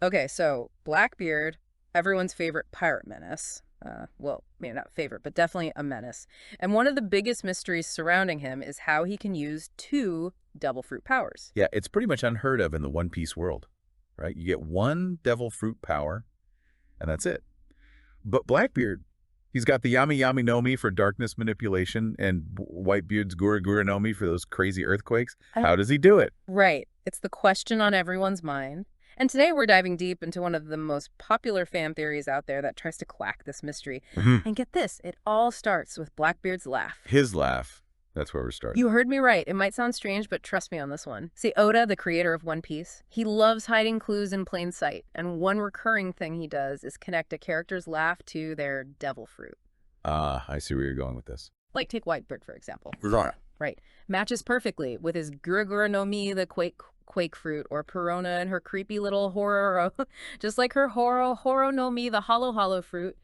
Okay, so Blackbeard, everyone's favorite pirate menace. Well, maybe not favorite, but definitely a menace. And one of the biggest mysteries surrounding him is how he can use two devil fruit powers. Yeah, it's pretty much unheard of in the One Piece world, right? You get one devil fruit power, and that's it. But Blackbeard, he's got the Yami Yami no Mi for darkness manipulation and Whitebeard's Gura Gura no Mi for those crazy earthquakes. I How does he do it? Right. It's the question on everyone's mind. And today we're diving deep into one of the most popular fan theories out there that tries to quack this mystery. Mhm. And get this, it all starts with Blackbeard's laugh. His laugh. That's where we're starting. You heard me right. It might sound strange, but trust me on this one. See, Oda, the creator of One Piece, he loves hiding clues in plain sight. And one recurring thing he does is connect a character's laugh to their devil fruit. Ah, I see where you're going with this. Like take Whitebeard, for example. Right. Right. Matches perfectly with his Gurugura no Mi, the quake fruit, or Perona and her creepy little Hororo, just like her Horo no Mi, the hollow fruit.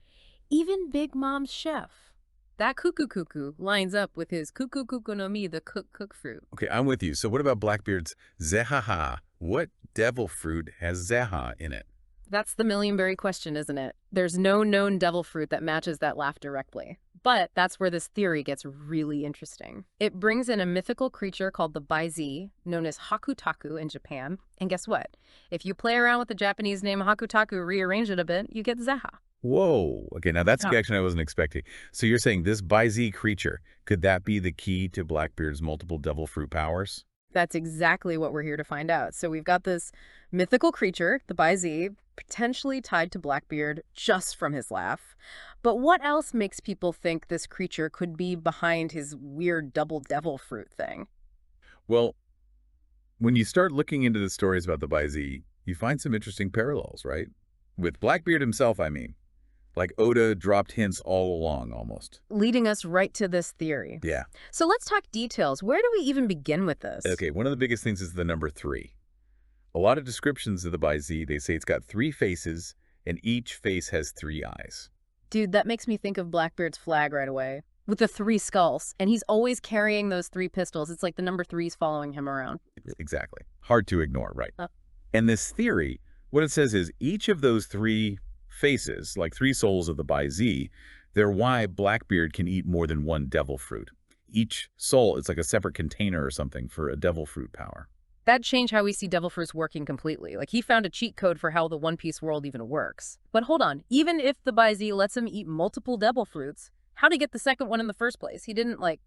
Even Big Mom's chef. That Cuckoo lines up with his Cuckoo no Mi, the cook fruit. Okay, I'm with you. So what about Blackbeard's ZEHAHAHA? What devil fruit has Zeha in it? That's the million-berry question, isn't it? There's no known devil fruit that matches that laugh directly. But that's where this theory gets really interesting. It brings in a mythical creature called the Bai-Ze, known as Haku Taku in Japan. And guess what? If you play around with the Japanese name Haku Taku, rearrange it a bit, you get Zeha. Whoa. Okay, now that's Yeah. the action I wasn't expecting. So you're saying this Bai-Ze creature, could that be the key to Blackbeard's multiple devil fruit powers? That's exactly what we're here to find out. So we've got this mythical creature, the Bai-Ze, potentially tied to Blackbeard just from his laugh. But what else makes people think this creature could be behind his weird double devil fruit thing? Well, when you start looking into the stories about the Bai-Ze, you find some interesting parallels, right? With Blackbeard himself, I mean. Like Oda dropped hints all along, almost. Leading us right to this theory. Yeah. So let's talk details. Where do we even begin with this? Okay, one of the biggest things is the number 3. A lot of descriptions of the Bai-Ze, they say it's got 3 faces, and each face has 3 eyes. Dude, that makes me think of Blackbeard's flag right away. With the 3 skulls. And he's always carrying those 3 pistols. It's like the number 3's following him around. Exactly. Hard to ignore, right? Uh. And this theory, what it says is each of those 3 faces, like 3 souls of the Bai-Ze, they're why Blackbeard can eat more than one devil fruit. Each soul is like a separate container or something for a devil fruit power. That'd change how we see devil fruits working completely. Like, he found a cheat code for how the One Piece world even works. But hold on, even if the Bai-Ze lets him eat multiple devil fruits, how'd he get the second one in the first place? He didn't, like,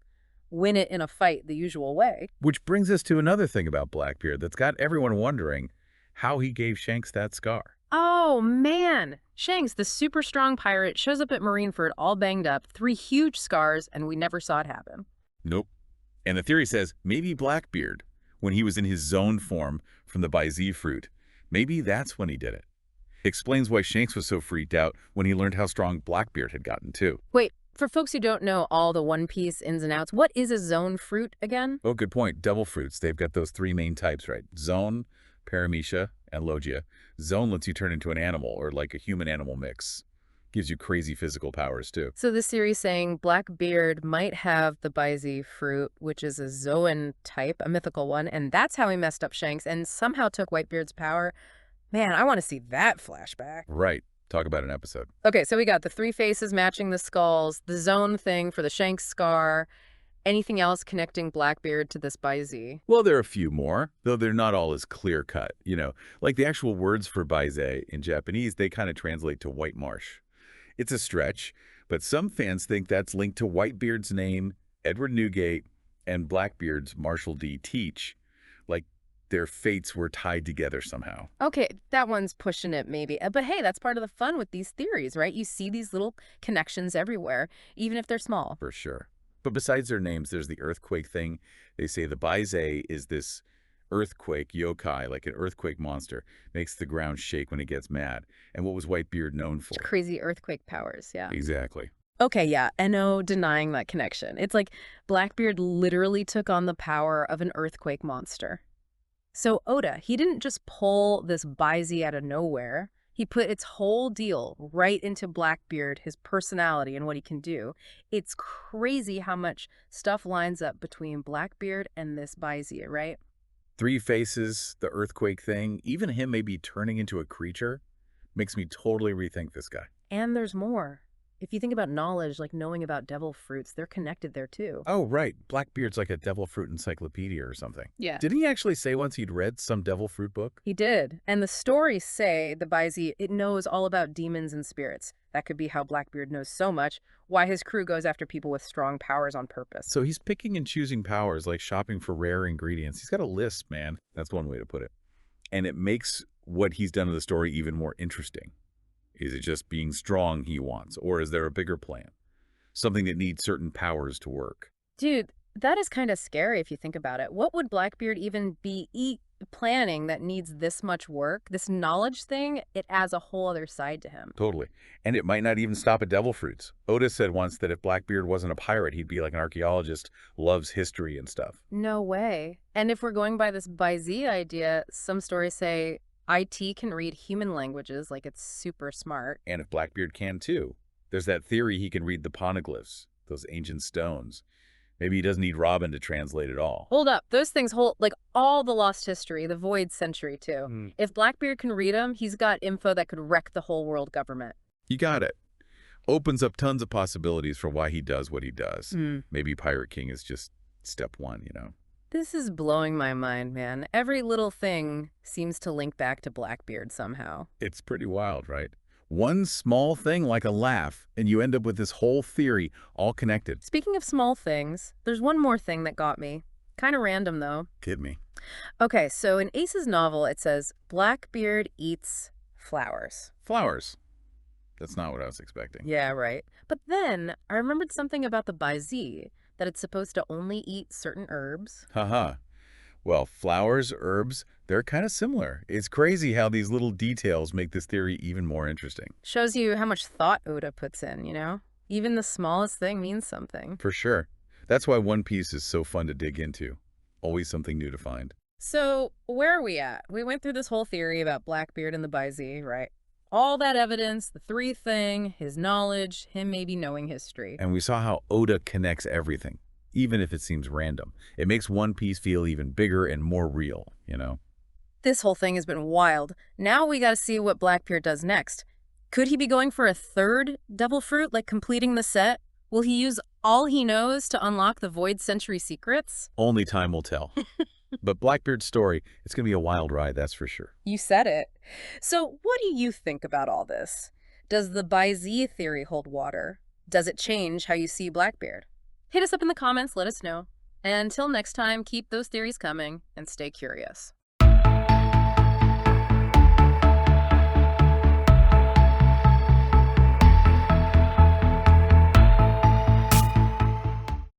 win it in a fight the usual way. Which brings us to another thing about Blackbeard that's got everyone wondering how he gave Shanks that scar. Oh, man! Shanks, the super strong pirate, shows up at Marineford all banged up, 3 huge scars, and we never saw it happen. Nope. And the theory says maybe Blackbeard, when he was in his zone form from the Bai-Ze fruit, maybe that's when he did it. Explains why Shanks was so freaked out when he learned how strong Blackbeard had gotten, too. Wait, for folks who don't know all the One Piece ins and outs, what is a zone fruit again? Oh, good point. Devil fruits, they've got those 3 main types, right? Zone, Paramecia, and Logia. Zone lets you turn into an animal or like a human-animal mix. Gives you crazy physical powers, too. So this series saying Blackbeard might have the Bai-Ze fruit, which is a Zoan type, a mythical one, and that's how he messed up Shanks and somehow took Whitebeard's power. Man, I want to see that flashback. Right. Talk about an episode. Okay, so we got the 3 faces matching the skulls, the zone thing for the Shanks scar. Anything else connecting Blackbeard to this Bai-Ze? Well, there are a few more, though they're not all as clear-cut. You know, like the actual words for Bai-Ze in Japanese, they kind of translate to white marsh. It's a stretch, but some fans think that's linked to Whitebeard's name, Edward Newgate, and Blackbeard's Marshall D. Teach. Like their fates were tied together somehow. Okay, that one's pushing it maybe. But hey, that's part of the fun with these theories, right? You see these little connections everywhere, even if they're small. For sure. But besides their names, there's the earthquake thing. They say the Bai-Ze is this earthquake yokai, like an earthquake monster, makes the ground shake when it gets mad. And what was Whitebeard known for? Crazy earthquake powers, yeah. Exactly. Okay, yeah, and no denying that connection. It's like Blackbeard literally took on the power of an earthquake monster. So Oda, he didn't just pull this Bai-Ze out of nowhere. He put its whole deal right into Blackbeard, his personality, and what he can do. It's crazy how much stuff lines up between Blackbeard and this Bai-Ze, right? Three faces, the earthquake thing, even him maybe turning into a creature, makes me totally rethink this guy. And there's more. If you think about knowledge, like knowing about devil fruits, they're connected there too. Oh, right. Blackbeard's like a devil fruit encyclopedia or something. Yeah. Didn't he actually say once he'd read some devil fruit book? He did. And the stories say the Bai-Ze, it knows all about demons and spirits. That could be how Blackbeard knows so much, why his crew goes after people with strong powers on purpose. So he's picking and choosing powers like shopping for rare ingredients. He's got a list, man. That's one way to put it. And it makes what he's done in the story even more interesting. Is it just being strong he wants, or is there a bigger plan? Something that needs certain powers to work? Dude, that is kind of scary if you think about it. What would Blackbeard even be planning that needs this much work? This knowledge thing, it adds a whole other side to him. Totally. And it might not even stop at devil fruits. Oda said once that if Blackbeard wasn't a pirate, he'd be like an archaeologist, loves history and stuff. No way. And if we're going by this Bai-Ze idea, some stories say IT can read human languages, like it's super smart. And if Blackbeard can too. There's that theory he can read the poneglyphs, those ancient stones. Maybe he doesn't need Robin to translate it all. Hold up. Those things hold, like all the lost history, the void century too. If Blackbeard can read them, he's got info that could wreck the whole world government. You got it. Opens up tons of possibilities for why he does what he does. Maybe Pirate King is just step one, you know? This is blowing my mind, man. Every little thing seems to link back to Blackbeard somehow. It's pretty wild, right? One small thing like a laugh, and you end up with this whole theory all connected. Speaking of small things, there's one more thing that got me. Kind of random, though. Kid me. Okay, so in Ace's novel, it says, Blackbeard eats flowers. Flowers. That's not what I was expecting. Yeah, right. But then I remembered something about the Bai-Ze, that it's supposed to only eat certain herbs. Haha. Well, flowers, herbs, they're kind of similar. It's crazy how these little details make this theory even more interesting. Shows you how much thought Oda puts in, you know? Even the smallest thing means something. For sure. That's why One Piece is so fun to dig into. Always something new to find. So, where are we at? We went through this whole theory about Blackbeard and the Bai-Ze, right? All that evidence, the three thing, his knowledge, him maybe knowing history. And we saw how Oda connects everything, even if it seems random. It makes One Piece feel even bigger and more real, you know? This whole thing has been wild. Now we gotta see what Blackbeard does next. Could he be going for a third devil fruit, like completing the set? Will he use all he knows to unlock the Void Century secrets? Only time will tell. But Blackbeard's story, it's going to be a wild ride, that's for sure. You said it. So what do you think about all this? Does the Bai-Ze theory hold water? Does it change how you see Blackbeard? Hit us up in the comments, let us know. And until next time, keep those theories coming and stay curious.